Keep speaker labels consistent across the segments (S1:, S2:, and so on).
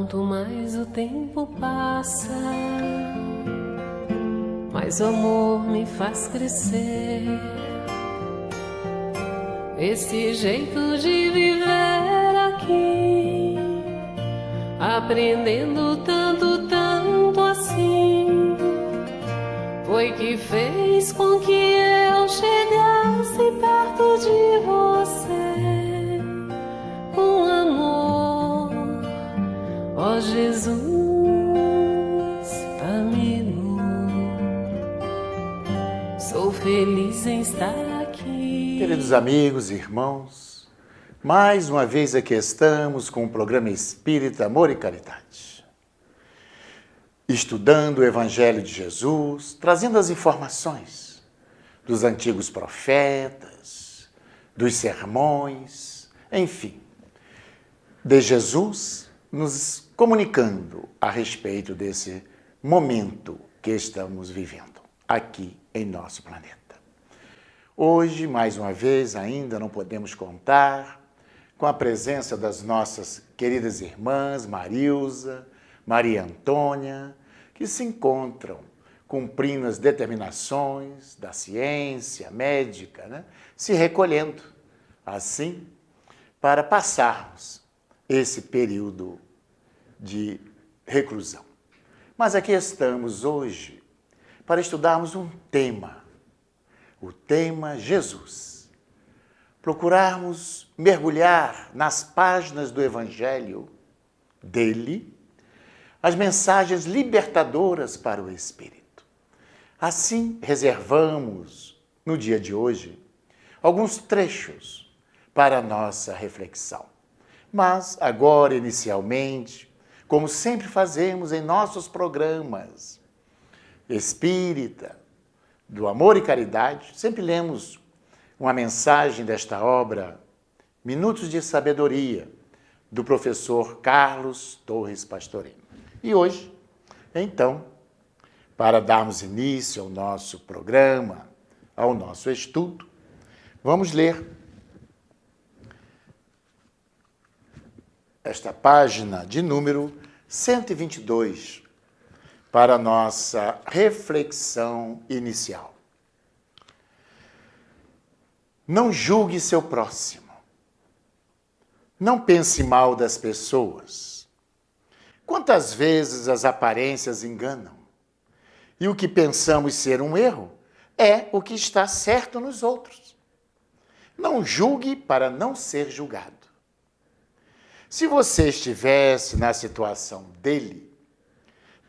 S1: Quanto mais o tempo passa, mais o amor me faz crescer. Esse jeito de viver aqui, aprendendo tanto, tanto assim, foi que fez com que eu chegasse perto de você com amor. Ó Jesus, amigo, sou feliz em estar aqui.
S2: Queridos amigos e irmãos, mais uma vez aqui estamos com o programa Espírita Amor e Caridade, estudando o Evangelho de Jesus, trazendo as informações dos antigos profetas, dos sermões, enfim, de Jesus nos comunicando a respeito desse momento que estamos vivendo aqui em nosso planeta. Hoje, mais uma vez, ainda não podemos contar com a presença das nossas queridas irmãs Marilza, Maria Antônia, que se encontram cumprindo as determinações da ciência médica, se recolhendo, assim, para passarmos esse período de reclusão. Mas aqui estamos hoje para estudarmos um tema, o tema Jesus. Procurarmos mergulhar nas páginas do Evangelho dele, as mensagens libertadoras para o Espírito. Assim, reservamos, no dia de hoje, alguns trechos para a nossa reflexão. Mas, agora, inicialmente, como sempre fazemos em nossos programas espírita, do Amor e Caridade, sempre lemos uma mensagem desta obra, Minutos de Sabedoria, do professor Carlos Torres Pastorino. E hoje, então, para darmos início ao nosso programa, ao nosso estudo, vamos ler esta página de número 122 para a nossa reflexão inicial. Não julgue seu próximo. Não pense mal das pessoas. Quantas vezes as aparências enganam? E o que pensamos ser um erro é o que está certo nos outros. Não julgue para não ser julgado. Se você estivesse na situação dele,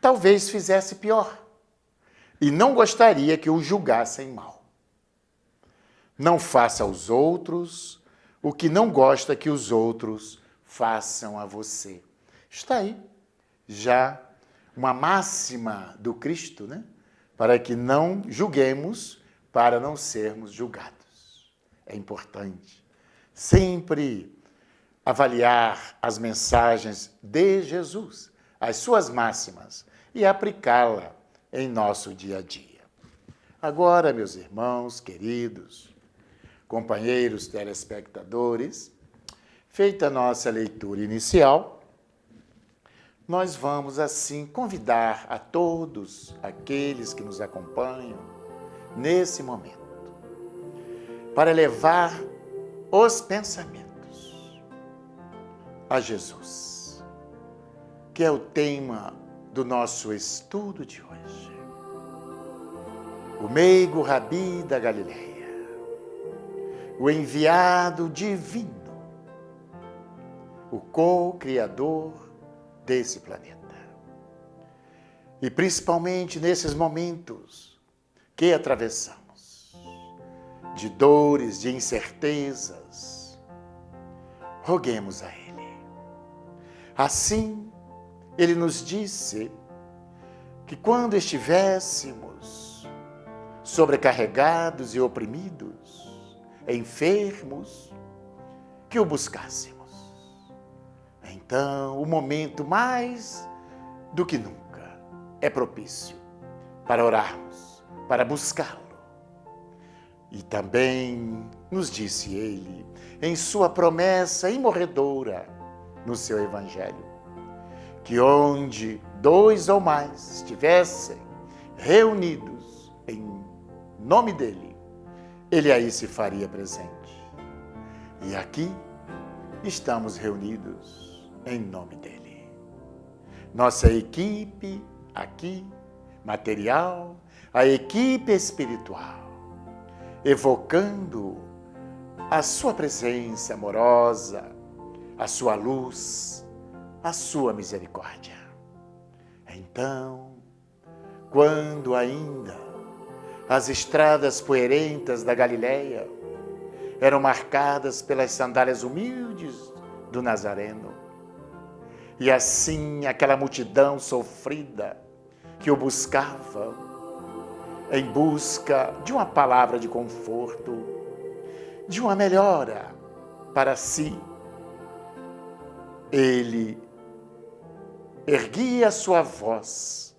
S2: talvez fizesse pior e não gostaria que o julgassem mal. Não faça aos outros o que não gosta que os outros façam a você. Está aí já uma máxima do Cristo, para que não julguemos, para não sermos julgados. É importante sempre avaliar as mensagens de Jesus, as suas máximas, e aplicá-la em nosso dia a dia. Agora, meus irmãos queridos, companheiros telespectadores, feita a nossa leitura inicial, nós vamos, assim, convidar a todos aqueles que nos acompanham nesse momento para levar os pensamentos a Jesus, que é o tema do nosso estudo de hoje. O meigo Rabi da Galileia, o enviado divino, o co-criador desse planeta. E principalmente nesses momentos que atravessamos, de dores, de incertezas, roguemos a Ele. Assim, Ele nos disse que quando estivéssemos sobrecarregados e oprimidos, enfermos, que o buscássemos. Então, o momento mais do que nunca é propício para orarmos, para buscá-lo. E também nos disse Ele, em sua promessa imorredora no seu Evangelho, que onde 2 ou mais estivessem reunidos em nome dele, ele aí se faria presente. E aqui estamos reunidos em nome dele. Nossa equipe aqui, material, a equipe espiritual, evocando a sua presença amorosa, a sua luz, a sua misericórdia. Então, quando ainda as estradas poeirentas da Galileia eram marcadas pelas sandálias humildes do Nazareno, e assim aquela multidão sofrida que o buscava em busca de uma palavra de conforto, de uma melhora para si, ele erguia a sua voz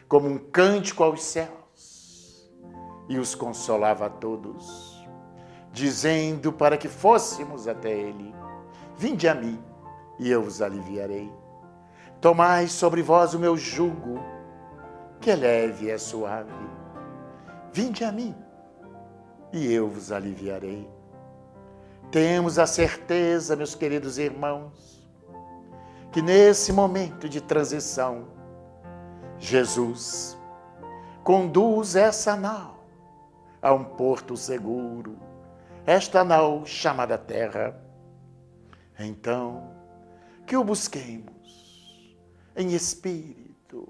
S2: como um cântico aos céus e os consolava a todos, dizendo para que fôssemos até ele: vinde a mim e eu vos aliviarei. Tomai sobre vós o meu jugo, que é leve e é suave. Vinde a mim e eu vos aliviarei. Temos a certeza, meus queridos irmãos, que nesse momento de transição, Jesus conduz essa nau a um porto seguro, esta nau chamada Terra. Então, que o busquemos em espírito,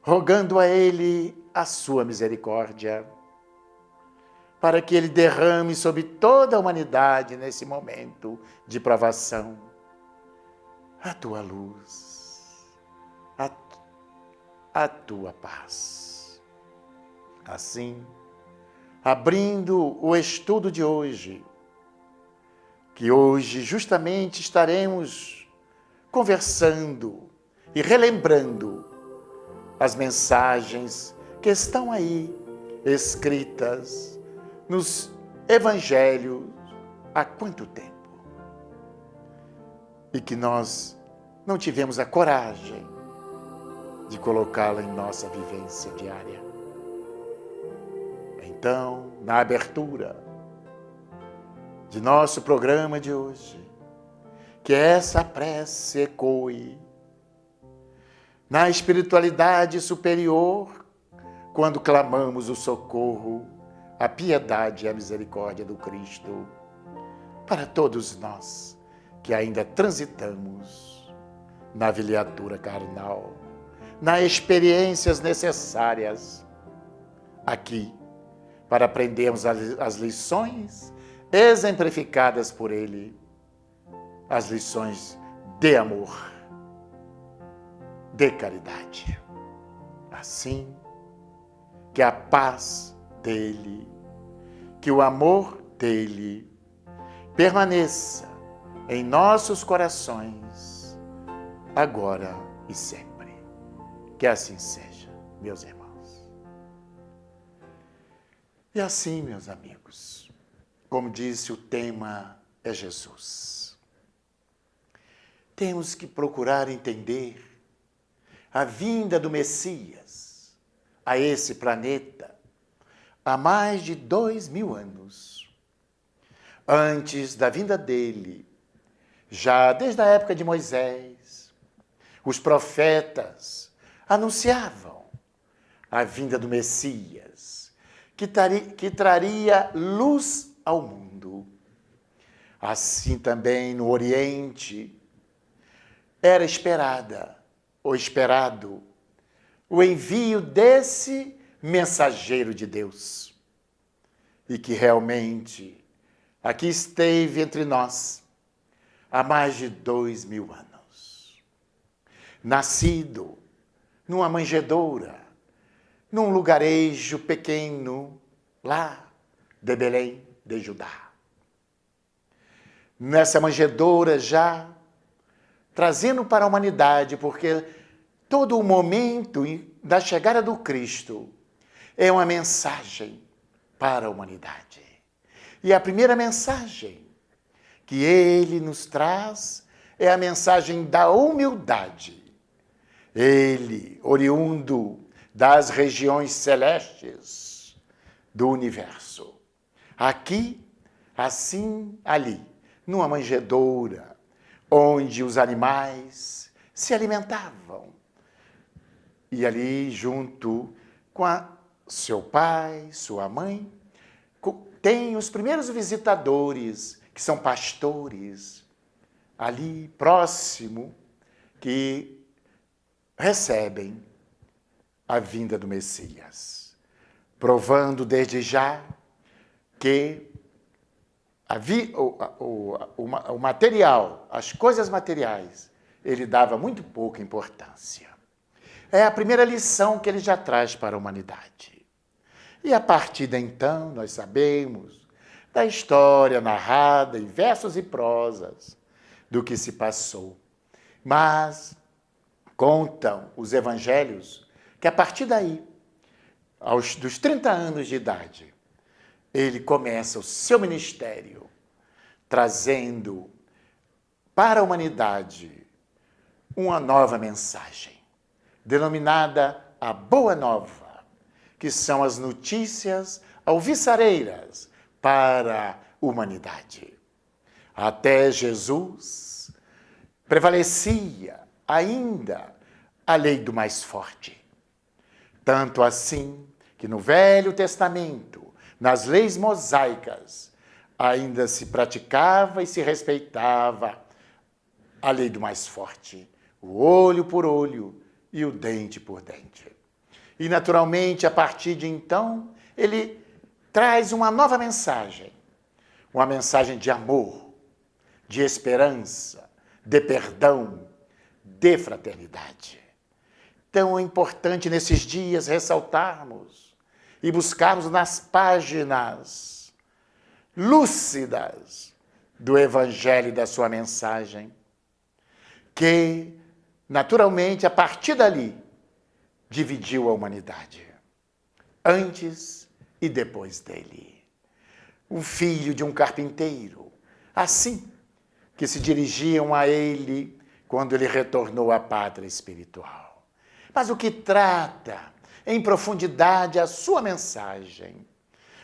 S2: rogando a Ele a sua misericórdia, para que Ele derrame sobre toda a humanidade nesse momento de provação a tua luz, a tua paz. Assim, abrindo o estudo de hoje, que hoje justamente estaremos conversando e relembrando as mensagens que estão aí escritas nos evangelhos há quanto tempo? E que nós não tivemos a coragem de colocá-la em nossa vivência diária. Então, na abertura de nosso programa de hoje, que essa prece ecoe na espiritualidade superior, quando clamamos o socorro, a piedade e a misericórdia do Cristo, para todos nós que ainda transitamos na vileatura carnal, nas experiências necessárias aqui, para aprendermos as lições exemplificadas por Ele, as lições de amor, de caridade. Assim, que a paz dEle, que o amor dEle permaneça em nossos corações, agora e sempre. Que assim seja, meus irmãos. E assim, meus amigos, como disse, o tema é Jesus. Temos que procurar entender a vinda do Messias a esse planeta há mais de 2000 anos. Antes da vinda dele, já desde a época de Moisés, os profetas anunciavam a vinda do Messias, que traria luz ao mundo. Assim também no Oriente era esperado o envio desse mensageiro de Deus, e que realmente aqui esteve entre nós há mais de 2000 anos. Nascido numa manjedoura, num lugarejo pequeno, lá de Belém de Judá. Nessa manjedoura já trazendo para a humanidade, porque todo o momento da chegada do Cristo é uma mensagem para a humanidade. E a primeira mensagem que Ele nos traz é a mensagem da humildade, Ele, oriundo das regiões celestes do universo. Aqui, assim, ali, numa manjedoura, onde os animais se alimentavam. E ali, junto com seu pai, sua mãe, tem os primeiros visitadores, que são pastores, ali próximo, que recebem a vinda do Messias, provando desde já que o material, as coisas materiais, ele dava muito pouca importância. É a primeira lição que ele já traz para a humanidade. E a partir de então, nós sabemos da história narrada em versos e prosas do que se passou. Mas contam os evangelhos que a partir daí, dos 30 anos de idade, ele começa o seu ministério trazendo para a humanidade uma nova mensagem, denominada a Boa Nova, que são as notícias alvissareiras para a humanidade. Até Jesus prevalecia ainda a lei do mais forte. Tanto assim que no Velho Testamento, nas leis mosaicas, ainda se praticava e se respeitava a lei do mais forte, o olho por olho e o dente por dente. E, naturalmente, a partir de então, ele traz uma nova mensagem, uma mensagem de amor, de esperança, de perdão, de fraternidade. Então, é importante nesses dias ressaltarmos e buscarmos nas páginas lúcidas do Evangelho e da sua mensagem, que, naturalmente, a partir dali, dividiu a humanidade, antes e depois dele. Um filho de um carpinteiro, assim que se dirigiam a ele quando ele retornou à pátria espiritual. Mas o que trata em profundidade a sua mensagem,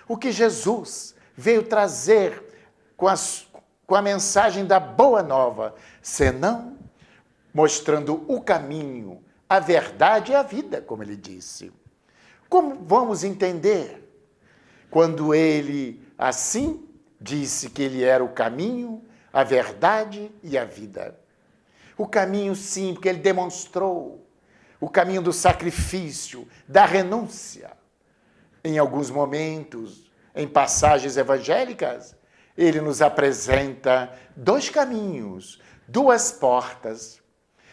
S2: o que Jesus veio trazer com a mensagem da Boa Nova, senão mostrando o caminho, a verdade e a vida, como ele disse. Como vamos entender quando ele, assim, disse que ele era o caminho, a verdade e a vida? O caminho, sim, porque ele demonstrou o caminho do sacrifício, da renúncia. Em alguns momentos, em passagens evangélicas, ele nos apresenta dois caminhos, duas portas.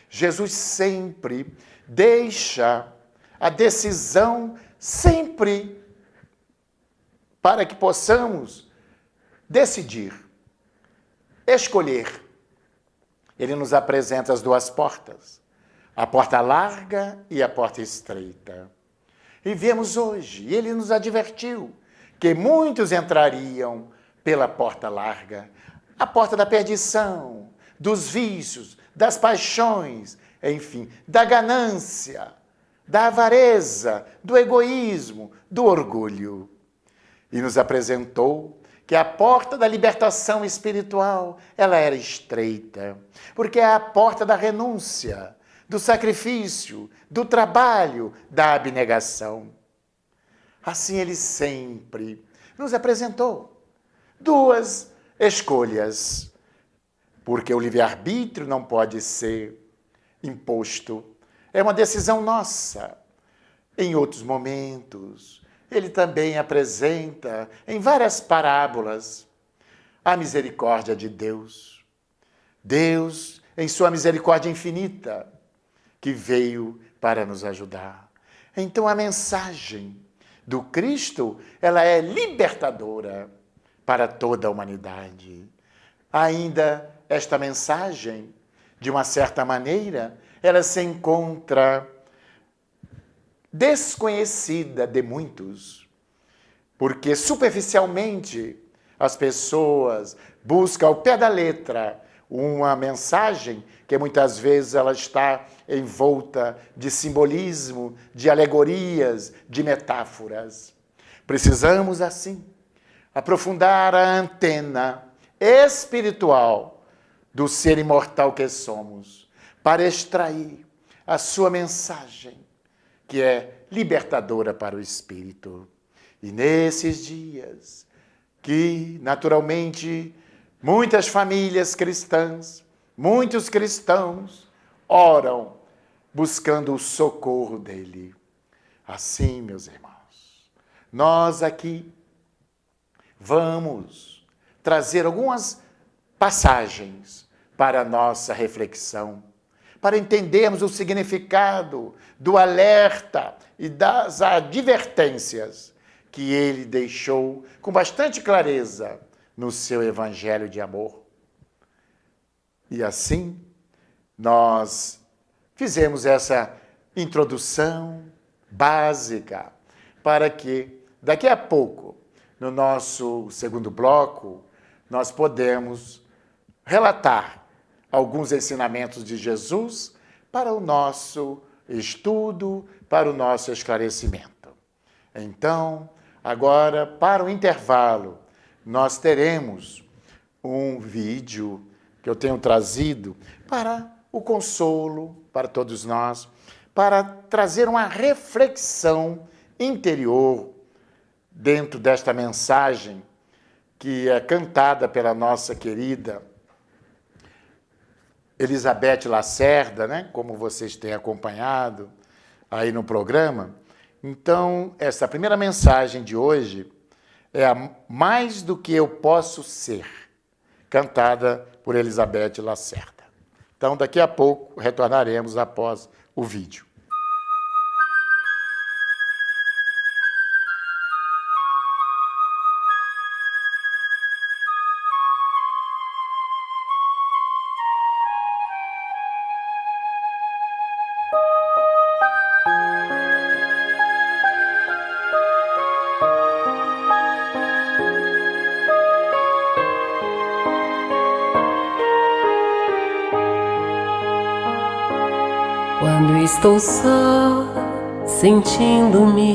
S2: Jesus sempre deixa a decisão sempre para que possamos decidir, escolher. Ele nos apresenta as duas portas, a porta larga e a porta estreita. E vemos hoje, ele nos advertiu que muitos entrariam pela porta larga, a porta da perdição, dos vícios, das paixões, enfim, da ganância, da avareza, do egoísmo, do orgulho. E nos apresentou que a porta da libertação espiritual, ela era estreita, porque é a porta da renúncia, do sacrifício, do trabalho, da abnegação. Assim ele sempre nos apresentou duas escolhas, porque o livre-arbítrio não pode ser imposto. É uma decisão nossa. Em outros momentos, ele também apresenta, em várias parábolas, a misericórdia de Deus. Deus, em sua misericórdia infinita, que veio para nos ajudar. Então, a mensagem do Cristo, ela é libertadora para toda a humanidade. Ainda esta mensagem, de uma certa maneira, ela se encontra desconhecida de muitos, porque superficialmente as pessoas buscam ao pé da letra uma mensagem que muitas vezes ela está envolta de simbolismo, de alegorias, de metáforas. Precisamos, assim, aprofundar a antena espiritual do ser imortal que somos, para extrair a sua mensagem, que é libertadora para o espírito. E nesses dias que, naturalmente, muitas famílias cristãs, muitos cristãos oram buscando o socorro dele. Assim, meus irmãos, nós aqui vamos trazer algumas passagens para a nossa reflexão, para entendermos o significado do alerta e das advertências que ele deixou com bastante clareza no seu evangelho de amor. E assim, nós fizemos essa introdução básica para que, daqui a pouco, no nosso segundo bloco, nós podemos relatar alguns ensinamentos de Jesus para o nosso estudo, para o nosso esclarecimento. Então, agora, para o intervalo, nós teremos um vídeo que eu tenho trazido para o consolo, para todos nós, para trazer uma reflexão interior dentro desta mensagem que é cantada pela nossa querida Elizabeth Lacerda, né? Como vocês têm acompanhado aí no programa. Então, essa primeira mensagem de hoje é a Mais do que eu posso ser, cantada por Elizabeth Lacerda. Então, daqui a pouco, retornaremos após o vídeo.
S1: Quando estou só, sentindo-me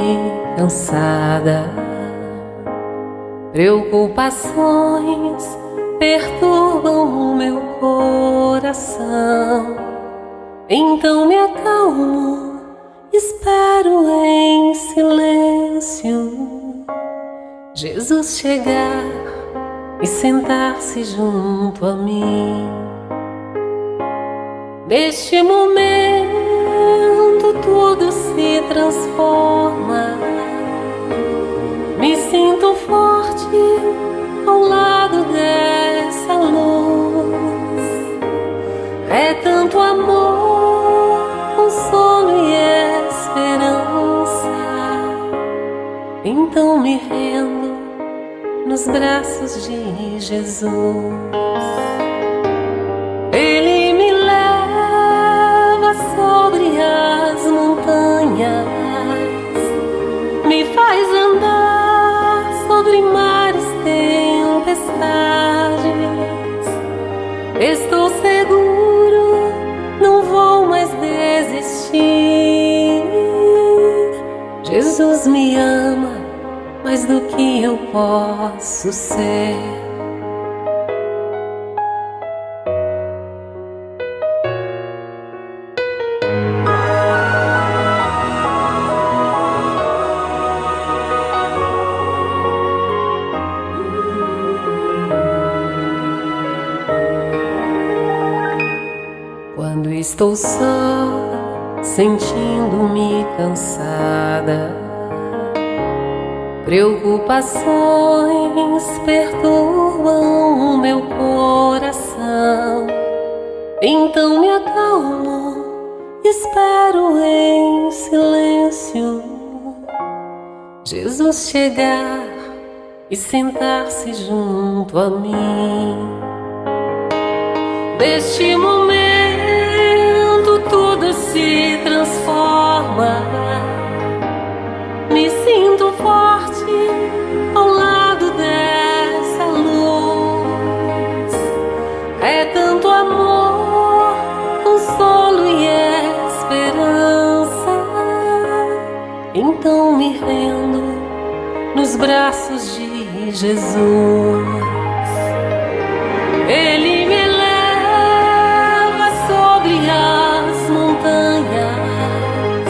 S1: cansada, preocupações perturbam o meu coração. Então me acalmo, espero em silêncio Jesus chegar e sentar-se junto a mim. Neste momento tudo se transforma. Me sinto forte ao lado dessa luz. É tanto amor, consolo e esperança. Então me rendo nos braços de Jesus. Ele me leva sobre as montanhas, me faz andar sobre mares, tempestades. Estou seguro, não vou mais desistir. Jesus me ama mais do que eu posso ser. Quando estou só, sentindo-me cansada, preocupações perturbam o meu coração. Então me acalmo, espero em silêncio Jesus chegar e sentar-se junto a mim. Neste momento tudo se transforma. Me sinto forte ao lado dessa luz. É tanto braços de Jesus. Ele me leva sobre as montanhas,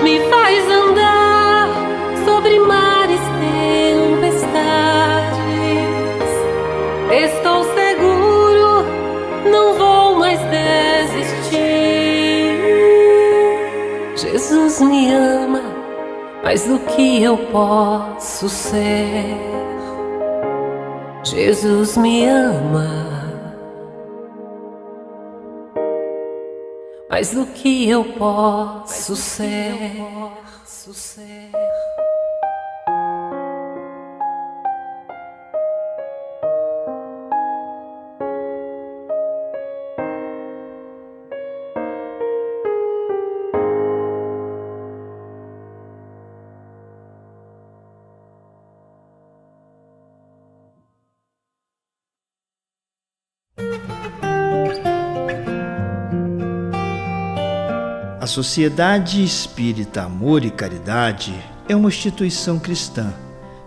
S1: me faz andar sobre mares, tempestades. Estou seguro, não vou mais desistir. Jesus me ama mais do que eu posso ser. Jesus me ama mais do que eu posso ser.
S3: A Sociedade Espírita Amor e Caridade é uma instituição cristã,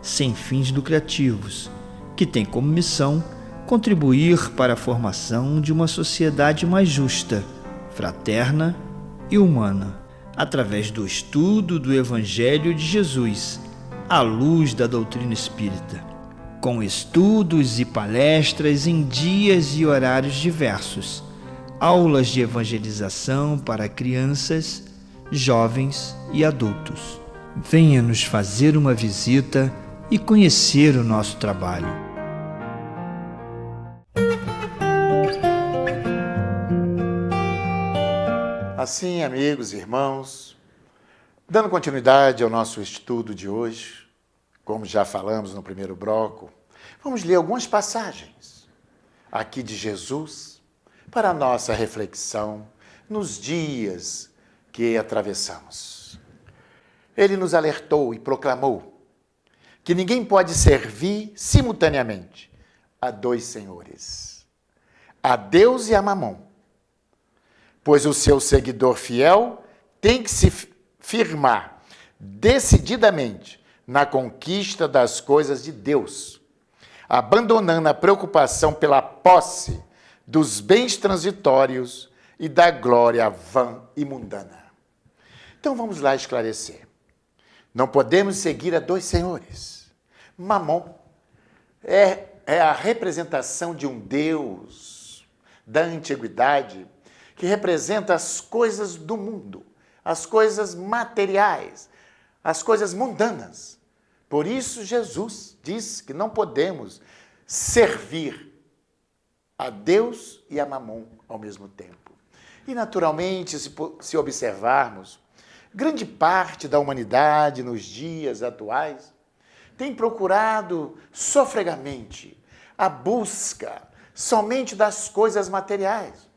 S3: sem fins lucrativos, que tem como missão contribuir para a formação de uma sociedade mais justa, fraterna e humana, através do estudo do Evangelho de Jesus, à luz da doutrina espírita, com estudos e palestras em dias e horários diversos, aulas de evangelização para crianças, jovens e adultos. Venha nos fazer uma visita e conhecer o nosso trabalho.
S2: Assim, amigos e irmãos, dando continuidade ao nosso estudo de hoje, como já falamos no primeiro bloco, vamos ler algumas passagens aqui de Jesus para a nossa reflexão nos dias que atravessamos. Ele nos alertou e proclamou que ninguém pode servir simultaneamente a dois senhores, a Deus e a Mamon, pois o seu seguidor fiel tem que se firmar decididamente na conquista das coisas de Deus, abandonando a preocupação pela posse dos bens transitórios e da glória vã e mundana. Então vamos lá esclarecer. Não podemos seguir a dois senhores. Mamon é a representação de um Deus da antiguidade que representa as coisas do mundo, as coisas materiais, as coisas mundanas. Por isso Jesus diz que não podemos servir a Deus e a Mamon ao mesmo tempo. E, naturalmente, se observarmos, grande parte da humanidade nos dias atuais tem procurado sofregamente a busca somente das coisas materiais,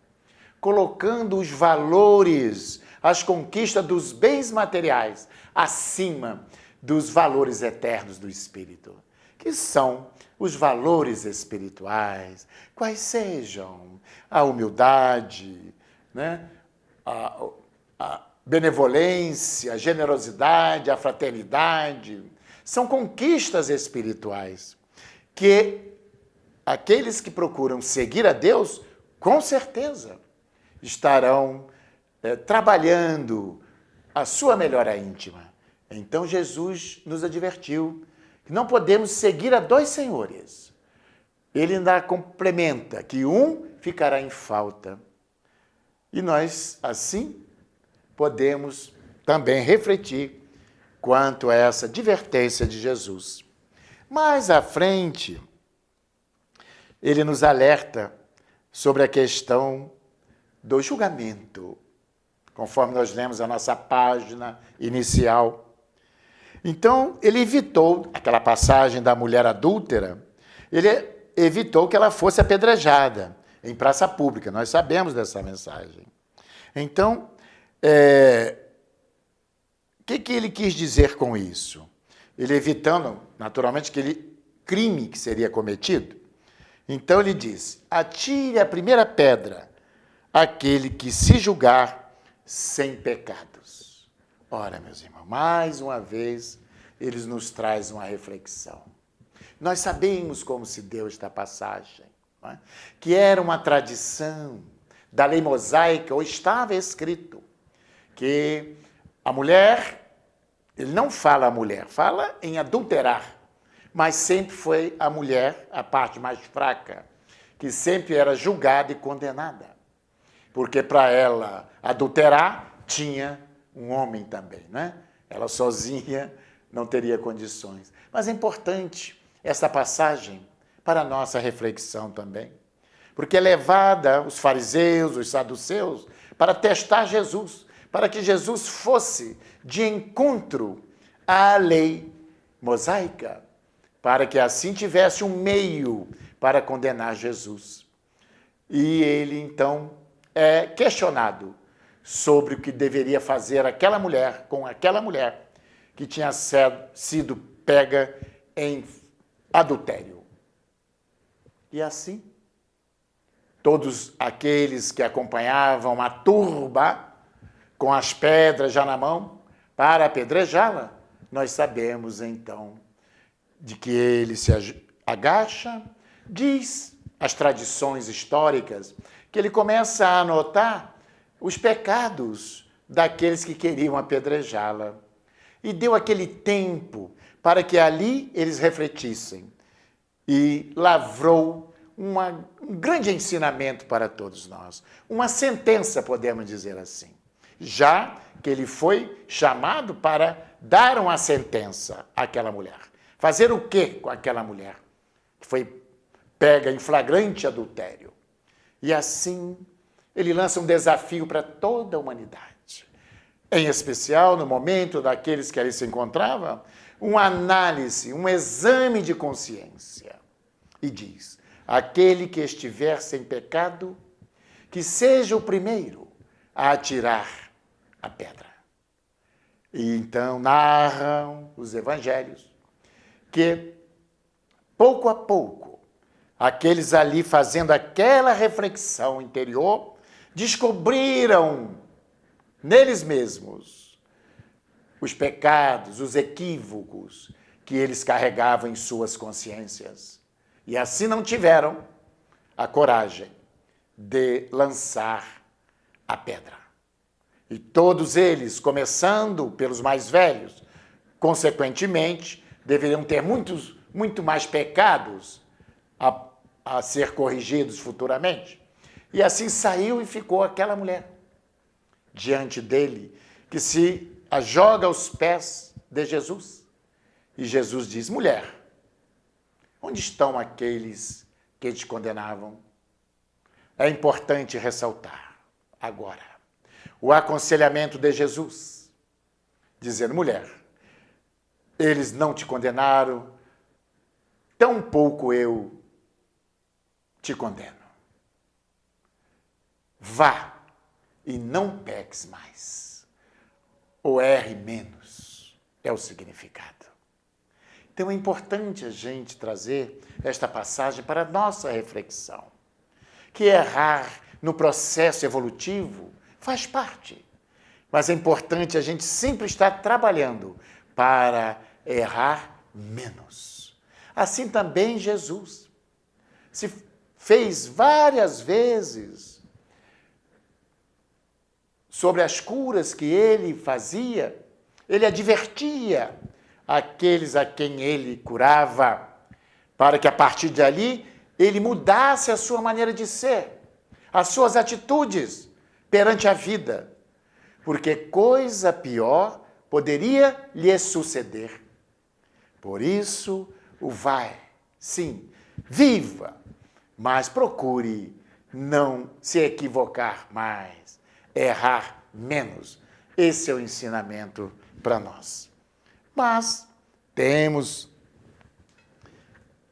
S2: colocando os valores, as conquistas dos bens materiais acima dos valores eternos do Espírito, que são os valores espirituais, quais sejam a humildade, né? a benevolência, a generosidade, a fraternidade, são conquistas espirituais que aqueles que procuram seguir a Deus, com certeza, estarão trabalhando a sua melhora íntima. Então Jesus nos advertiu que não podemos seguir a dois senhores. Ele ainda complementa que um ficará em falta. E nós, assim, podemos também refletir quanto a essa advertência de Jesus. Mais à frente, ele nos alerta sobre a questão do julgamento, conforme nós lemos a nossa página inicial. Então, ele evitou aquela passagem da mulher adúltera, ele evitou que ela fosse apedrejada em praça pública. Nós sabemos dessa mensagem. Então, o que ele quis dizer com isso? Ele evitando, naturalmente, aquele crime que seria cometido. Então, ele diz, atire a primeira pedra aquele que se julgar sem pecados. Ora, meus irmãos, mais uma vez, eles nos traz uma reflexão. Nós sabemos como se deu esta passagem, não é? Que era uma tradição da lei mosaica, ou estava escrito, que a mulher, ele não fala a mulher, fala em adulterar, mas sempre foi a mulher, a parte mais fraca, que sempre era julgada e condenada. Porque para ela adulterar, tinha um homem também, né? Ela sozinha não teria condições. Mas é importante essa passagem para a nossa reflexão também. Porque é levada os fariseus, os saduceus, para testar Jesus, para que Jesus fosse de encontro à lei mosaica, para que assim tivesse um meio para condenar Jesus. E ele, então, é questionado sobre o que deveria fazer aquela mulher com aquela mulher que tinha sido pega em adultério. E assim, todos aqueles que acompanhavam a turba com as pedras já na mão para apedrejá-la, nós sabemos então de que ele se agacha, diz as tradições históricas, que ele começa a anotar os pecados daqueles que queriam apedrejá-la. E deu aquele tempo para que ali eles refletissem. E lavrou um grande ensinamento para todos nós. Uma sentença, podemos dizer assim. Já que ele foi chamado para dar uma sentença àquela mulher. Fazer o quê com aquela mulher que foi pega em flagrante adultério? E assim, ele lança um desafio para toda a humanidade. Em especial, no momento daqueles que ali se encontravam, uma análise, um exame de consciência. E diz, aquele que estiver sem pecado, que seja o primeiro a atirar a pedra. E então narram os evangelhos que, pouco a pouco, aqueles ali fazendo aquela reflexão interior, descobriram neles mesmos os pecados, os equívocos que eles carregavam em suas consciências. E assim não tiveram a coragem de lançar a pedra. E todos eles, começando pelos mais velhos, consequentemente, deveriam ter muito mais pecados a ser corrigidos futuramente. E assim saiu e ficou aquela mulher diante dele, que se joga aos pés de Jesus. E Jesus diz, mulher, onde estão aqueles que te condenavam? É importante ressaltar agora o aconselhamento de Jesus, dizendo, mulher, eles não te condenaram, tampouco eu te condeno. Vá e não peques mais. Ou erre menos, é o significado. Então é importante a gente trazer esta passagem para a nossa reflexão. Que errar no processo evolutivo faz parte. Mas é importante a gente sempre estar trabalhando para errar menos. Assim também Jesus se fez várias vezes sobre as curas que ele fazia, ele advertia aqueles a quem ele curava, para que a partir dali ele mudasse a sua maneira de ser, as suas atitudes perante a vida, porque coisa pior poderia lhe suceder. Por isso, sim, viva, mas procure não se equivocar mais, errar menos. Esse é o ensinamento para nós. Mas temos,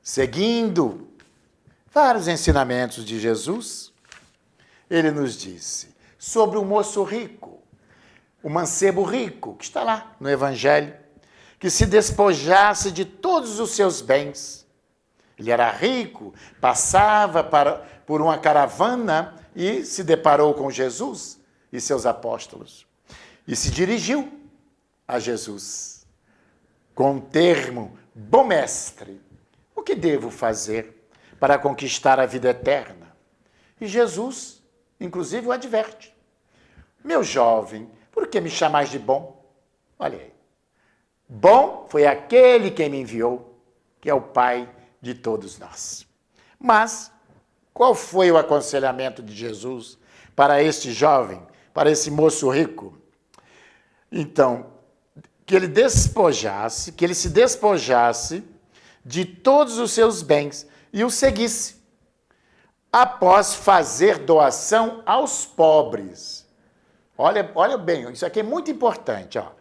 S2: seguindo vários ensinamentos de Jesus, ele nos disse sobre o moço rico, o mancebo rico, que está lá no Evangelho, que se despojasse de todos os seus bens. Ele era rico, passava por uma caravana e se deparou com Jesus e seus apóstolos. E se dirigiu a Jesus com o termo: bom mestre, o que devo fazer para conquistar a vida eterna? E Jesus, inclusive, o adverte: meu jovem, por que me chamais de bom? Olha aí. Bom foi aquele que me enviou, que é o Pai de todos nós. Mas qual foi o aconselhamento de Jesus para este jovem, para esse moço rico? Então, que ele se despojasse de todos os seus bens e o seguisse, após fazer doação aos pobres. Olha bem, isso aqui é muito importante, ó.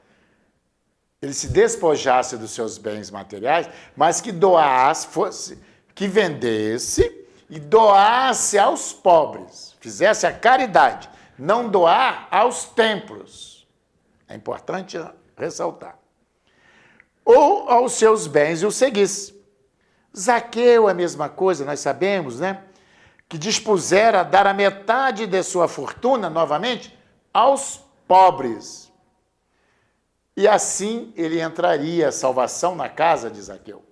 S2: Ele se despojasse dos seus bens materiais, mas que doasse, que vendesse e doasse aos pobres, fizesse a caridade, não doar aos templos. É importante ressaltar. Ou aos seus bens e o seguisse. Zaqueu é a mesma coisa, nós sabemos, né? Que dispusera a dar a metade de sua fortuna, novamente, aos pobres. E assim ele entraria a salvação na casa de Zaqueu.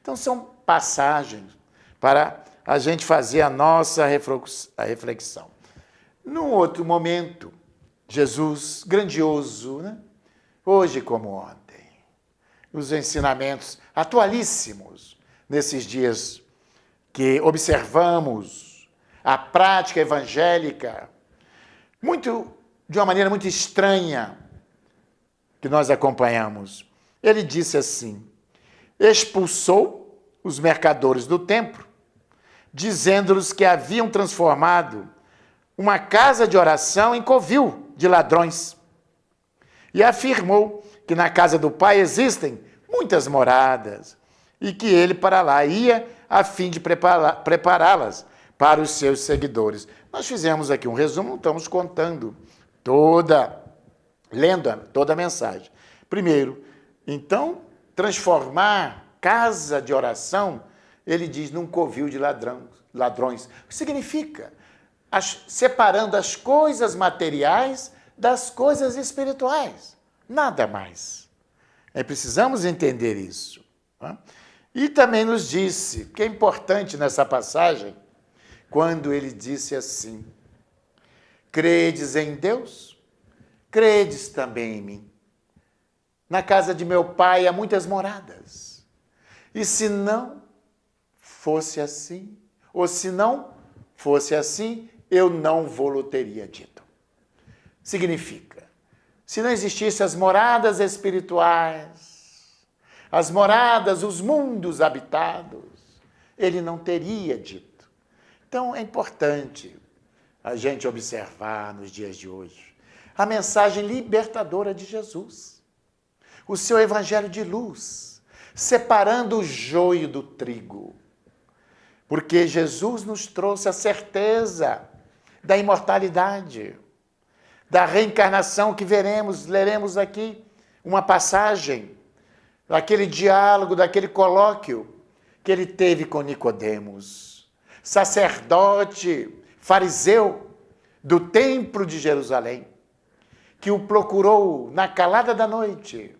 S2: Então são passagens para a gente fazer a nossa reflexão. Num outro momento, Jesus, grandioso, né? Hoje como ontem, os ensinamentos atualíssimos nesses dias que observamos a prática evangélica de uma maneira muito estranha que nós acompanhamos. Ele disse assim: expulsou os mercadores do templo, dizendo-lhes que haviam transformado uma casa de oração em covil de ladrões. E afirmou que na casa do Pai existem muitas moradas e que ele para lá ia a fim de prepará-las para os seus seguidores. Nós fizemos aqui um resumo, não estamos contando lendo toda a mensagem. Primeiro, então, transformar casa de oração, ele diz, num covil de ladrões. O que significa? Separando as coisas materiais das coisas espirituais. Nada mais. Precisamos entender isso. Tá? E também nos disse, que é importante nessa passagem, quando ele disse assim: credes em Deus? Credes também em mim. Na casa de meu pai há muitas moradas. E se não fosse assim, ou se não fosse assim, eu não vou teria dito. Significa, se não existissem as moradas espirituais, as moradas, os mundos habitados, ele não teria dito. Então é importante a gente observar nos dias de hoje a mensagem libertadora de Jesus, o seu evangelho de luz, separando o joio do trigo, porque Jesus nos trouxe a certeza da imortalidade, da reencarnação que leremos aqui uma passagem, daquele diálogo, daquele colóquio que ele teve com Nicodemos, sacerdote, fariseu do templo de Jerusalém, que o procurou na calada da noite.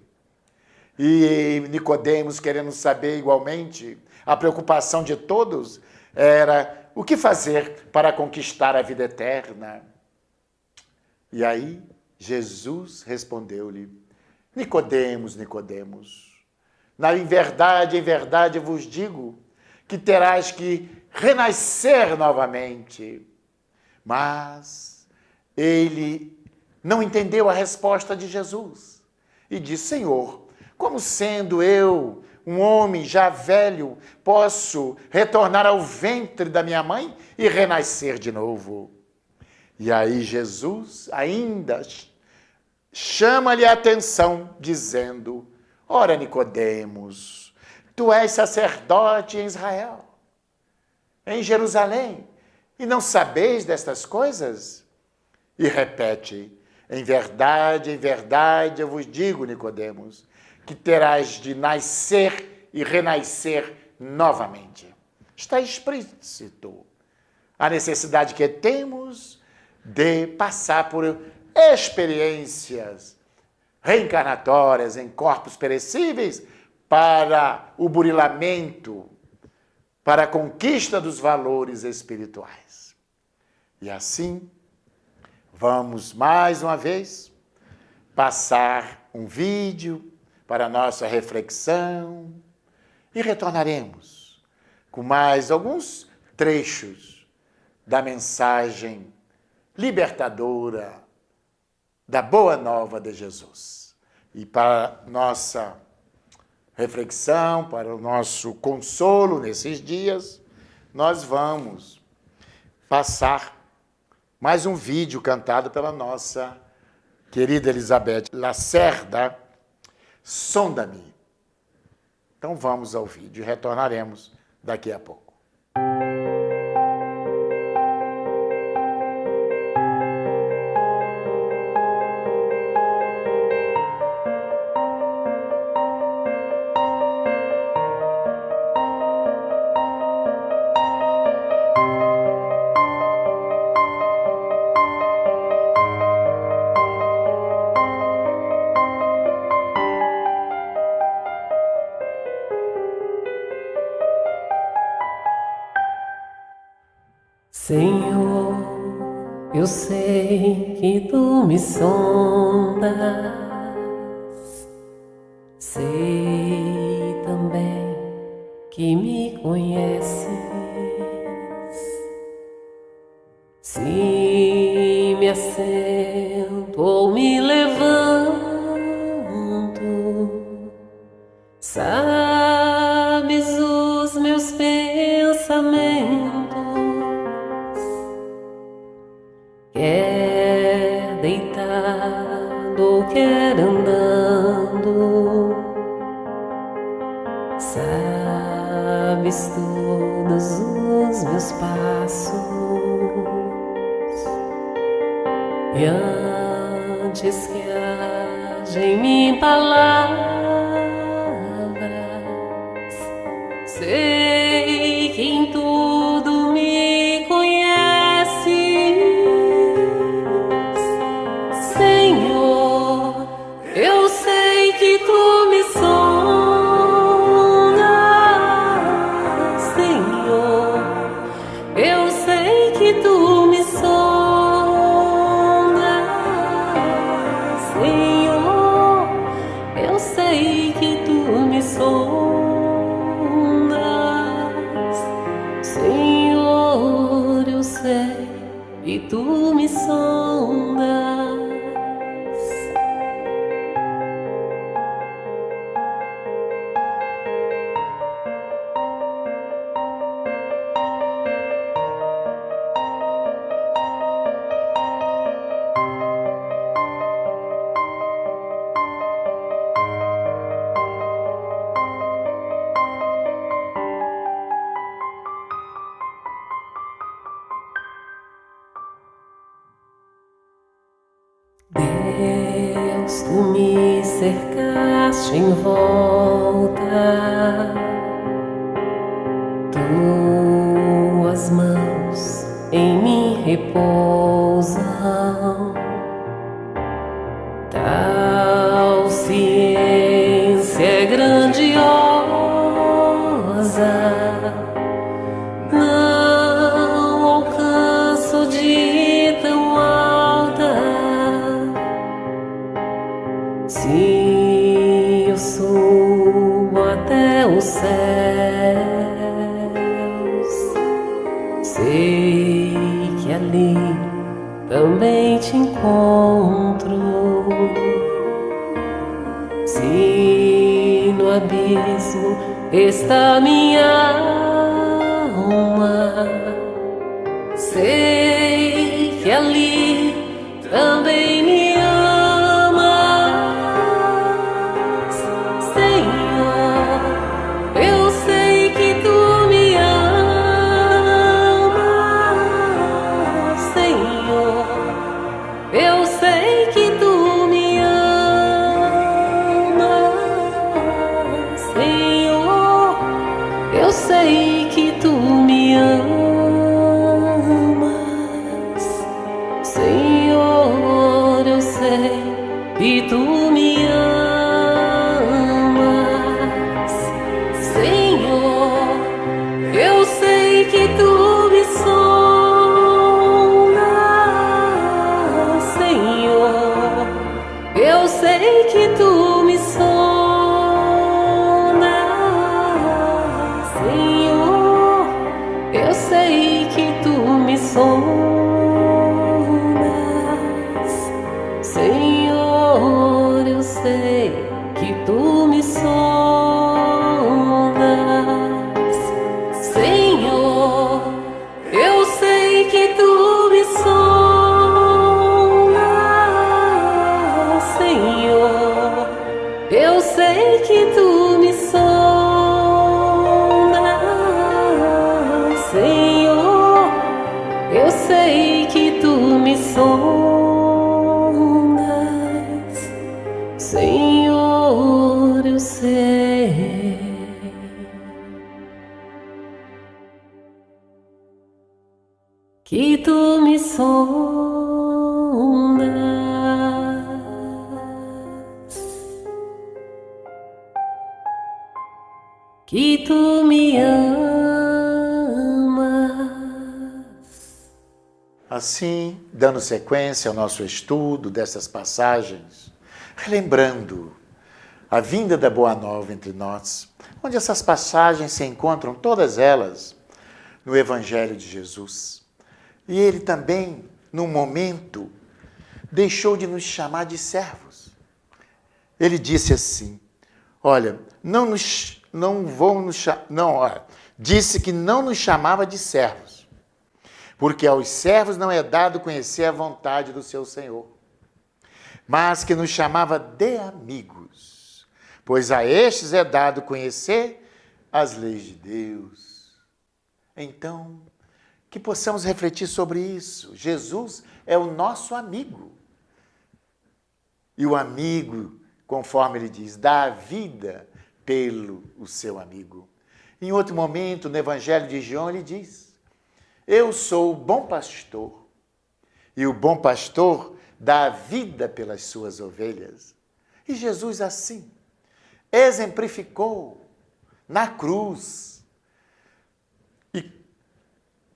S2: E Nicodemos, querendo saber igualmente, a preocupação de todos era o que fazer para conquistar a vida eterna. E aí Jesus respondeu-lhe: Nicodemos, em verdade eu vos digo que terás que renascer novamente. Mas ele não entendeu a resposta de Jesus e disse: Senhor, como sendo eu um homem já velho, posso retornar ao ventre da minha mãe e renascer de novo? E aí Jesus ainda chama-lhe a atenção, dizendo: ora, Nicodemos, tu és sacerdote em Israel, em Jerusalém, e não sabeis destas coisas? E repete: em verdade eu vos digo, Nicodemos, que terás de nascer e renascer novamente. Está explícito a necessidade que temos de passar por experiências reencarnatórias em corpos perecíveis para o burilamento, para a conquista dos valores espirituais. E assim, vamos mais uma vez passar um vídeo para a nossa reflexão e retornaremos com mais alguns trechos da mensagem libertadora da Boa Nova de Jesus. E para nossa reflexão, para o nosso consolo nesses dias, nós vamos passar mais um vídeo cantado pela nossa querida Elizabeth Lacerda, Sonda-me. Então vamos ao vídeo e retornaremos daqui a pouco.
S1: Senhor, eu sei que tu me sondas, sei também que me conheces. Se me assento ou me levanto, sabes os meus pensamentos. Quer deitado ou quer andando, sabes todos os meus passos. E antes que haja em mim palavras, sei que em tudo me conheces. Senhor, eu sei que tu me sondas. Senhor, eu sei que tu me sondas. Senhor, eu sei que tu me sondas. Senhor, eu sei que tu me sondas. Deus, tu me cercaste em volta, tuas mãos em mim repousam, tal ciência é grandiosa, não alcanço de tão alta. Se eu subo até os céus, sei que ali também te encontro. Se no abismo está minha alma, sei que ali também me amas. Senhor, eu sei que tu me amas. Senhor, eu sei que tu me amas. Senhor, eu sei que tu me amas. Senhor, sondas, Senhor, eu sei que tu me sondas, Senhor, eu sei que tu me sondas, Senhor, eu sei que tu me sondas, Senhor, eu sei que tu me sondas, Senhor, eu sei que tu me sondas, que tu me amas.
S2: Assim, dando sequência ao nosso estudo dessas passagens, relembrando a vinda da Boa Nova entre nós, onde essas passagens se encontram todas elas no Evangelho de Jesus. E ele também, num momento, deixou de nos chamar de servos. Ele disse assim, olha, disse que não nos chamava de servos, porque aos servos não é dado conhecer a vontade do seu Senhor, mas que nos chamava de amigos, pois a estes é dado conhecer as leis de Deus. Então, que possamos refletir sobre isso. Jesus é o nosso amigo. E o amigo, conforme ele diz, dá a vida pelo seu amigo. Em outro momento, no Evangelho de João, ele diz, eu sou o bom pastor, e o bom pastor dá a vida pelas suas ovelhas. E Jesus assim exemplificou na cruz e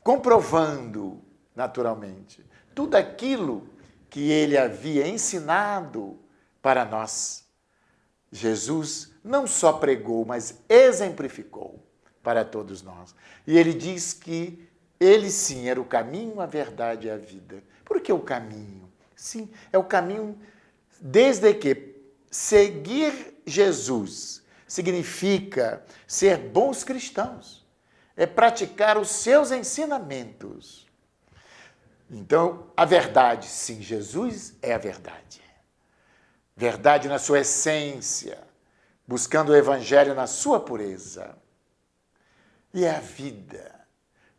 S2: comprovando naturalmente tudo aquilo que ele havia ensinado para nós. Jesus não só pregou, mas exemplificou para todos nós. E ele diz que ele sim era o caminho, a verdade e a vida. Por que o caminho? Sim, é o caminho desde que seguir Jesus significa ser bons cristãos, é praticar os seus ensinamentos. Então, a verdade, sim, Jesus é a verdade. Verdade na sua essência, buscando o Evangelho na sua pureza. E é a vida,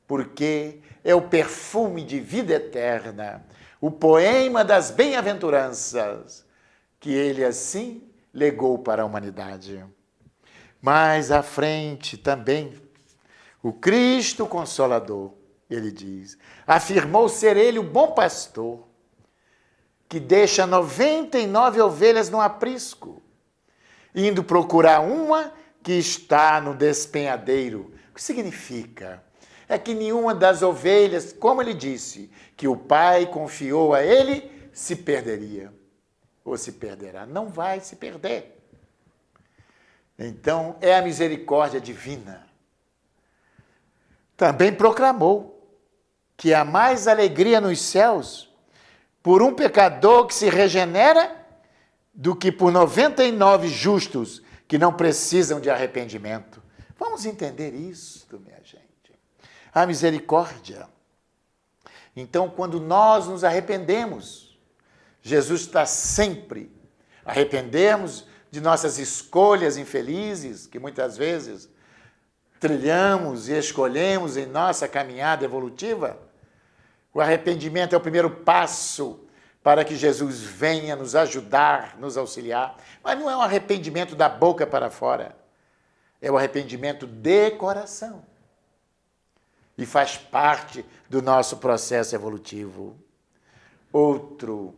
S2: porque é o perfume de vida eterna, o poema das bem-aventuranças, que ele assim legou para a humanidade. Mais à frente também, o Cristo Consolador, ele diz, afirmou ser ele o bom pastor, que deixa 99 ovelhas no aprisco, indo procurar uma que está no despenhadeiro. O que significa? É que nenhuma das ovelhas, como ele disse, que o Pai confiou a ele, se perderia. Ou se perderá. Não vai se perder. Então, é a misericórdia divina. Também proclamou que há mais alegria nos céus por um pecador que se regenera do que por 99 justos que não precisam de arrependimento. Vamos entender isso, minha gente. A misericórdia. Então, quando nós nos arrependemos, Jesus está sempre arrependermos de nossas escolhas infelizes, que muitas vezes trilhamos e escolhemos em nossa caminhada evolutiva. O arrependimento é o primeiro passo para que Jesus venha nos ajudar, nos auxiliar. Mas não é um arrependimento da boca para fora. É o arrependimento de coração. E faz parte do nosso processo evolutivo. Outro,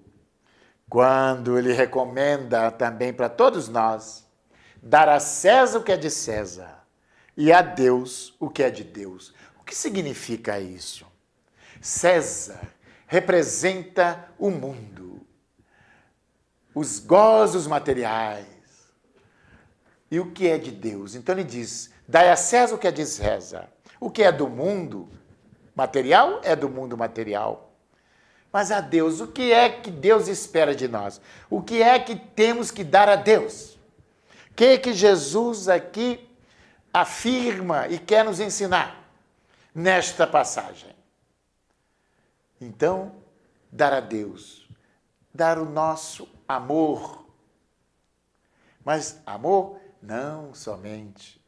S2: quando ele recomenda também para todos nós, dar a César o que é de César e a Deus o que é de Deus. O que significa isso? César representa o mundo, os gozos materiais e o que é de Deus. Então ele diz, dai a César o que é de César. O que é do mundo, material é do mundo material. Mas a Deus, o que é que Deus espera de nós? O que é que temos que dar a Deus? O que Jesus aqui afirma e quer nos ensinar nesta passagem? Então, dar a Deus, dar o nosso amor. Mas amor não somente.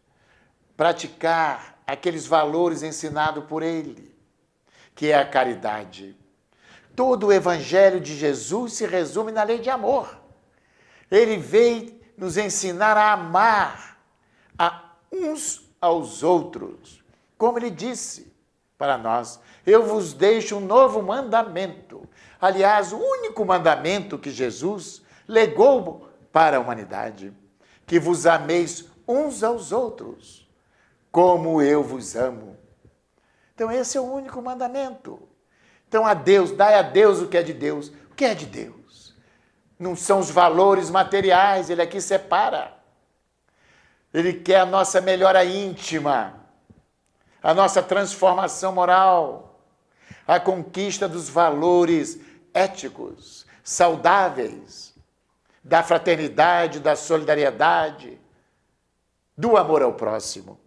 S2: Praticar aqueles valores ensinados por Ele, que é a caridade. Todo o Evangelho de Jesus se resume na lei de amor. Ele veio nos ensinar a amar a uns aos outros. Como Ele disse para nós, eu vos deixo um novo mandamento. Aliás, o único mandamento que Jesus legou para a humanidade, que vos ameis uns aos outros, como eu vos amo. Então esse é o único mandamento. Então a Deus, dai a Deus o que é de Deus. O que é de Deus? Não são os valores materiais, Ele aqui separa. Ele quer a nossa melhora íntima, a nossa transformação moral, a conquista dos valores éticos, saudáveis, da fraternidade, da solidariedade, do amor ao próximo.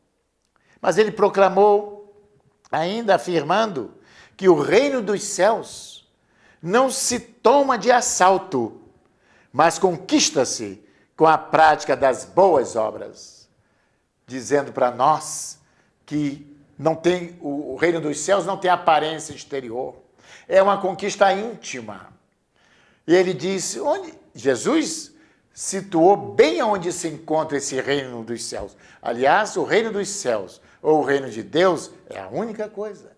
S2: Mas ele proclamou, ainda afirmando, que o reino dos céus não se toma de assalto, mas conquista-se com a prática das boas obras, dizendo para nós que não tem, o reino dos céus não tem aparência exterior, é uma conquista íntima. E ele disse, Jesus situou bem onde se encontra esse reino dos céus. Aliás, o reino dos céus ou o reino de Deus é a única coisa.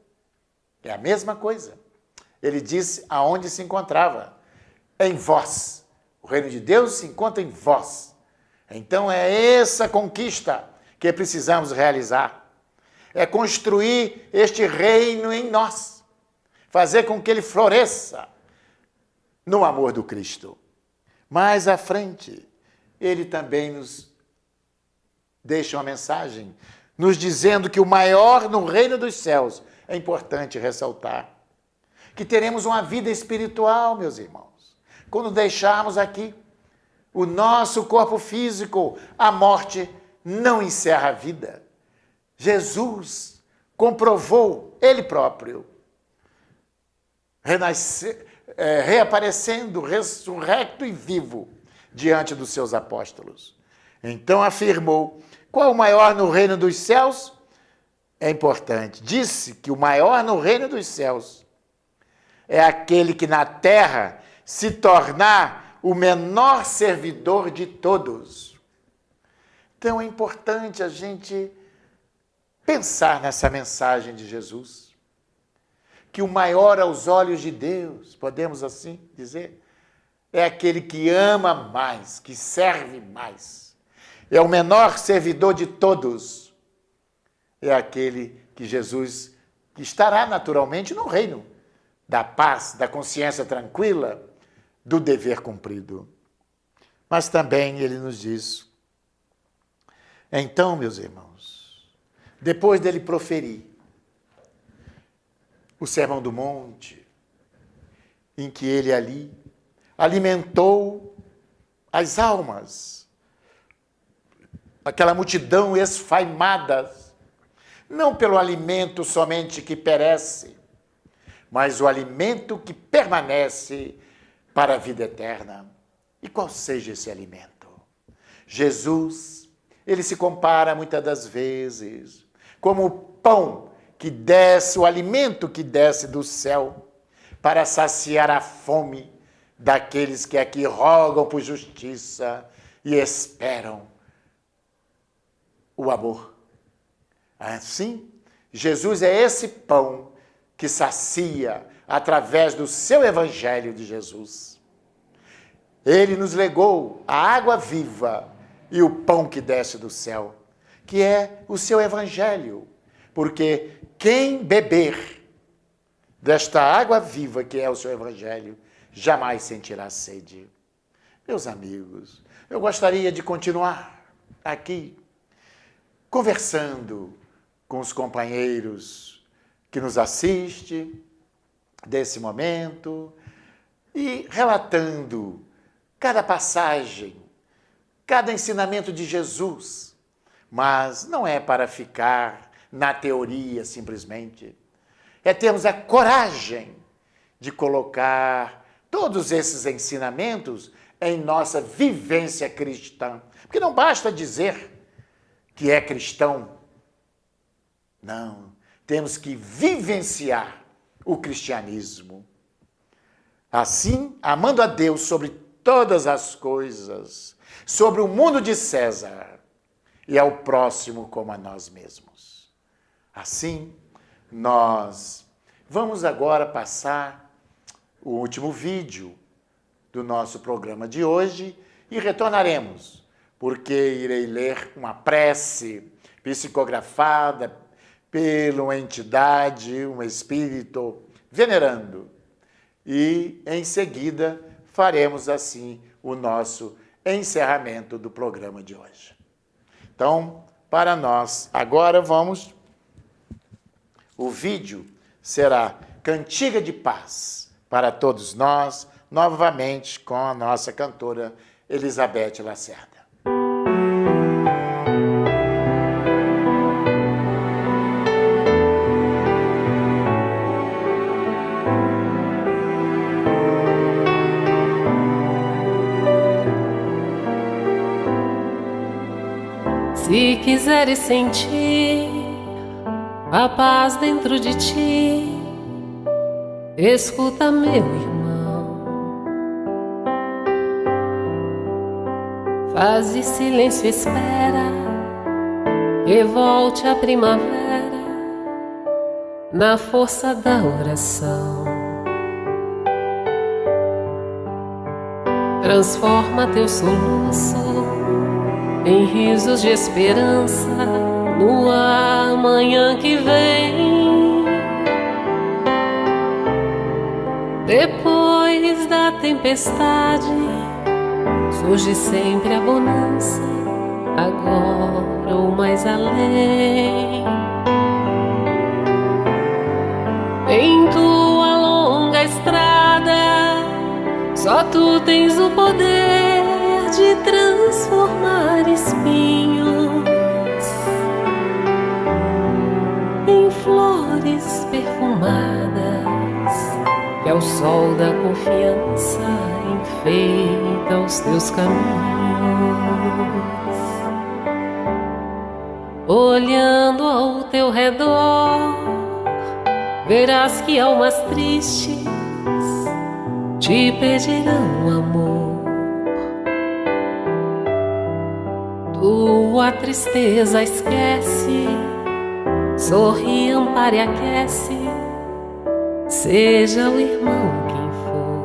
S2: É a mesma coisa. Ele disse aonde se encontrava. Em vós. O reino de Deus se encontra em vós. Então é essa conquista que precisamos realizar. É construir este reino em nós. Fazer com que ele floresça no amor do Cristo. Mais à frente, ele também nos deixa uma mensagem, nos dizendo que o maior no reino dos céus, é importante ressaltar, que teremos uma vida espiritual, meus irmãos. Quando deixarmos aqui o nosso corpo físico, a morte não encerra a vida. Jesus comprovou, ele próprio, reaparecendo, ressurrecto e vivo, diante dos seus apóstolos. Então afirmou, qual o maior no reino dos céus? É importante. Disse que o maior no reino dos céus é aquele que na terra se tornar o menor servidor de todos. Então é importante a gente pensar nessa mensagem de Jesus, que o maior aos olhos de Deus, podemos assim dizer, é aquele que ama mais, que serve mais. É o menor servidor de todos. É aquele que Jesus, que estará naturalmente no reino da paz, da consciência tranquila, do dever cumprido. Mas também ele nos diz, então, meus irmãos, depois dele proferir o Sermão do Monte, em que ele ali alimentou as almas, aquela multidão esfaimada, não pelo alimento somente que perece, mas o alimento que permanece para a vida eterna. E qual seja esse alimento? Jesus, ele se compara muitas das vezes como o pão que desce, o alimento que desce do céu para saciar a fome daqueles que aqui rogam por justiça e esperam o amor. Assim, Jesus é esse pão que sacia através do seu evangelho de Jesus. Ele nos legou a água viva e o pão que desce do céu, que é o seu evangelho, porque quem beber desta água viva que é o seu evangelho, jamais sentirá sede. Meus amigos, eu gostaria de continuar aqui conversando com os companheiros que nos assiste desse momento e relatando cada passagem, cada ensinamento de Jesus. Mas não é para ficar na teoria simplesmente. É termos a coragem de colocar todos esses ensinamentos em nossa vivência cristã. Porque não basta dizer que é cristão. Não, temos que vivenciar o cristianismo. Assim, amando a Deus sobre todas as coisas, sobre o mundo de César e ao próximo como a nós mesmos. Assim, nós vamos agora passar o último vídeo do nosso programa de hoje e retornaremos, porque irei ler uma prece psicografada por uma entidade, um espírito venerando. E, em seguida, faremos assim o nosso encerramento do programa de hoje. Então, para nós, agora o vídeo será Cantiga de Paz para todos nós, novamente com a nossa cantora Elizabeth Lacerda.
S1: Se quiseres sentir a paz dentro de ti, escuta, meu irmão, faz silêncio, espera que volte a primavera na força da oração. Transforma teu soluço em risos de esperança no amanhã que vem. Depois da tempestade surge sempre a bonança, agora ou mais além. Em tua longa estrada só tu tens o poder de transformar espinhos em flores perfumadas, que ao sol da confiança enfeita os teus caminhos. Olhando ao teu redor, verás que almas tristes te pedirão amor. Tua tristeza esquece, sorri, ampara e aquece, seja o irmão quem for.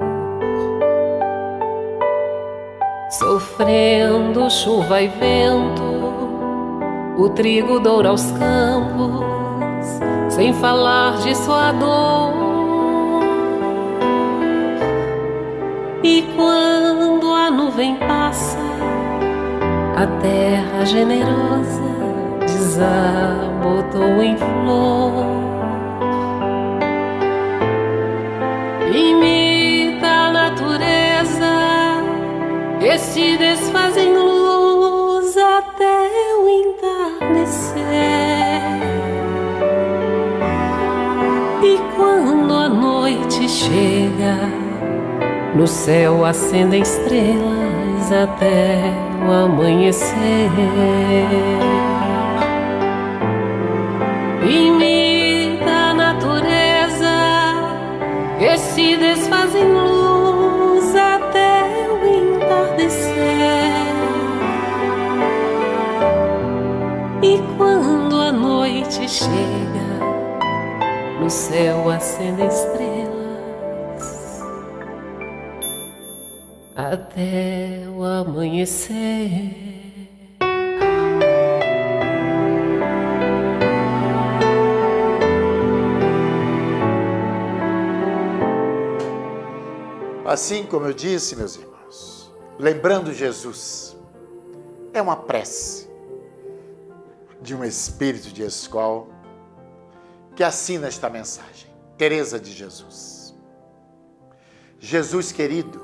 S1: Sofrendo chuva e vento, o trigo doura aos campos, sem falar de sua dor. E quando a nuvem passa, a terra generosa desabotou em flor. Imita a natureza que se desfaz em luz até o entardecer. E quando a noite chega, no céu acendem estrelas até o amanhecer. Imita a natureza que se desfaz em luz até o entardecer. E quando a noite chega, no céu acendem estrelas até o amanhecer.
S2: Assim como eu disse, meus irmãos, lembrando Jesus, é uma prece de um espírito de escola que assina esta mensagem. Teresa de Jesus. Jesus querido,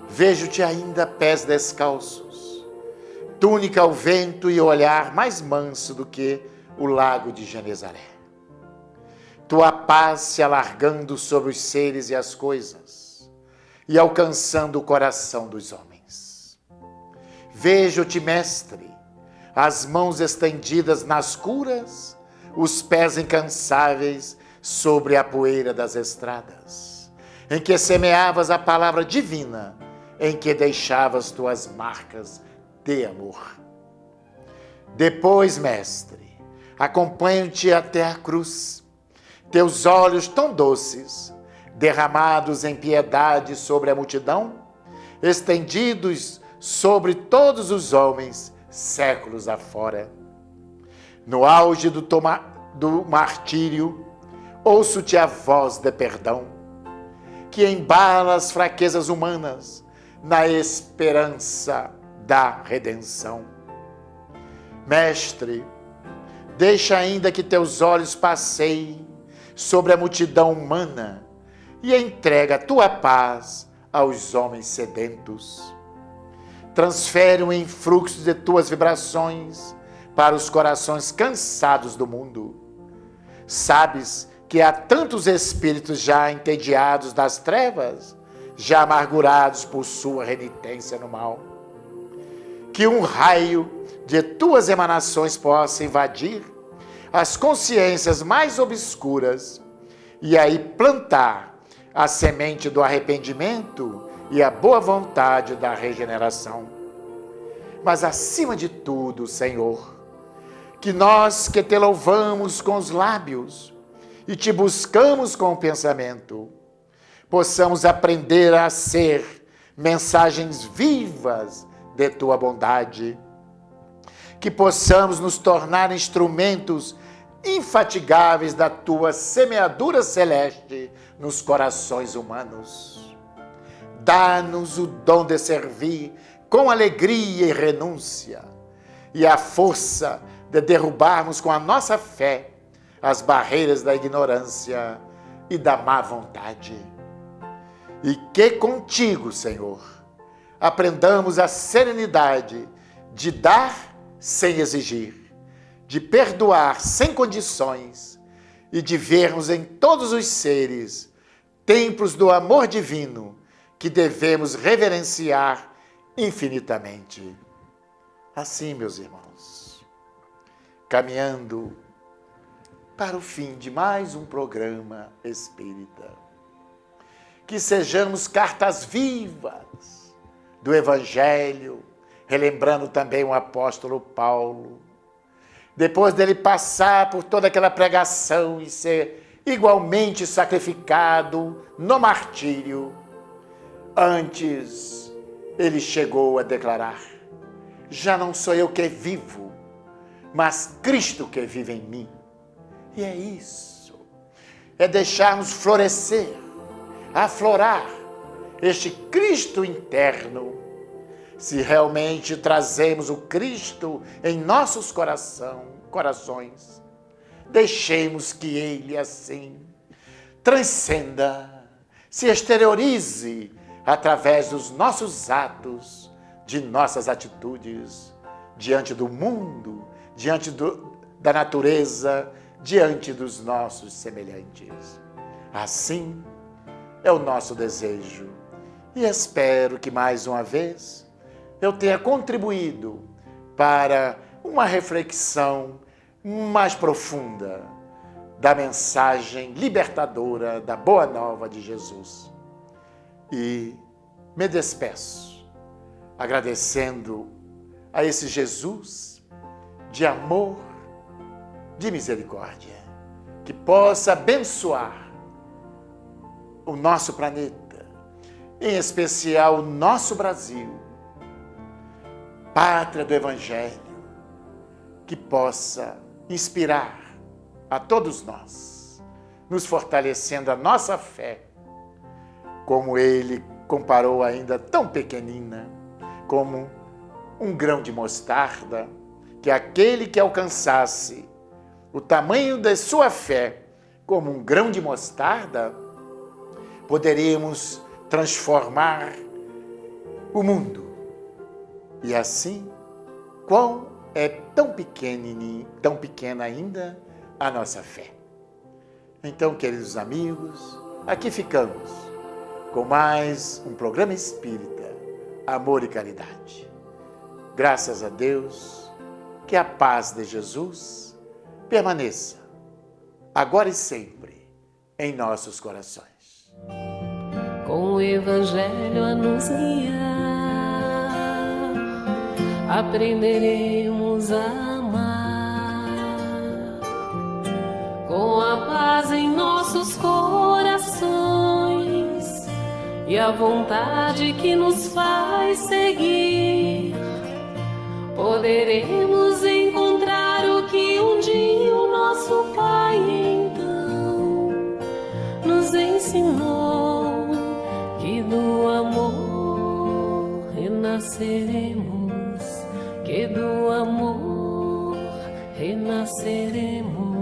S2: vejo-te ainda pés descalços, túnica ao vento e olhar mais manso do que o lago de Genezaré. Tua paz se alargando sobre os seres e as coisas e alcançando o coração dos homens. Vejo-te, mestre, as mãos estendidas nas curas, os pés incansáveis sobre a poeira das estradas, em que semeavas a palavra divina, em que deixavas tuas marcas de amor. Depois, mestre, acompanho-te até a cruz, teus olhos tão doces, derramados em piedade sobre a multidão, estendidos sobre todos os homens, séculos afora. No auge do martírio, ouço-te a voz de perdão, que embala as fraquezas humanas na esperança da redenção. Mestre, deixa ainda que teus olhos passeiem sobre a multidão humana e entrega a tua paz aos homens sedentos. Transfere o influxo de tuas vibrações para os corações cansados do mundo. Sabes que há tantos espíritos já entediados das trevas, já amargurados por sua renitência no mal. Que um raio de tuas emanações possa invadir as consciências mais obscuras e aí plantar a semente do arrependimento e a boa vontade da regeneração. Mas acima de tudo, Senhor, que nós que te louvamos com os lábios e te buscamos com o pensamento, possamos aprender a ser mensagens vivas de tua bondade, que possamos nos tornar instrumentos infatigáveis da tua semeadura celeste nos corações humanos. Dá-nos o dom de servir com alegria e renúncia, e a força de derrubarmos com a nossa fé as barreiras da ignorância e da má vontade. E que contigo, Senhor, aprendamos a serenidade de dar sem exigir, de perdoar sem condições e de vermos em todos os seres templos do amor divino que devemos reverenciar infinitamente. Assim, meus irmãos, caminhando para o fim de mais um programa espírita, que sejamos cartas vivas do Evangelho, relembrando também o apóstolo Paulo, depois dele passar por toda aquela pregação e ser igualmente sacrificado no martírio, antes ele chegou a declarar: já não sou eu que vivo, mas Cristo que vive em mim. E é isso, é deixarmos florescer, aflorar este Cristo interno. Se realmente trazemos o Cristo em nossos corações, deixemos que Ele assim transcenda, se exteriorize através dos nossos atos, de nossas atitudes, diante do mundo, diante da natureza, diante dos nossos semelhantes. Assim é o nosso desejo e espero que mais uma vez eu tenha contribuído para uma reflexão mais profunda da mensagem libertadora da Boa Nova de Jesus. E me despeço, agradecendo a esse Jesus de amor, de misericórdia, que possa abençoar o nosso planeta, em especial o nosso Brasil, pátria do Evangelho, que possa inspirar a todos nós, nos fortalecendo a nossa fé, como ele comparou ainda tão pequenina, como um grão de mostarda, que aquele que alcançasse o tamanho da sua fé, como um grão de mostarda, poderemos transformar o mundo. E assim, quão é tão pequena ainda a nossa fé. Então, queridos amigos, aqui ficamos com mais um programa espírita, Amor e Caridade. Graças a Deus, que a paz de Jesus permaneça, agora e sempre, em nossos corações.
S1: Com o Evangelho a nos guiar, aprenderemos a amar. Com a paz em nossos corações e a vontade que nos faz seguir, poderemos encontrar o que um dia o nosso Pai então nos ensinou, que do amor renasceremos, que do amor renasceremos.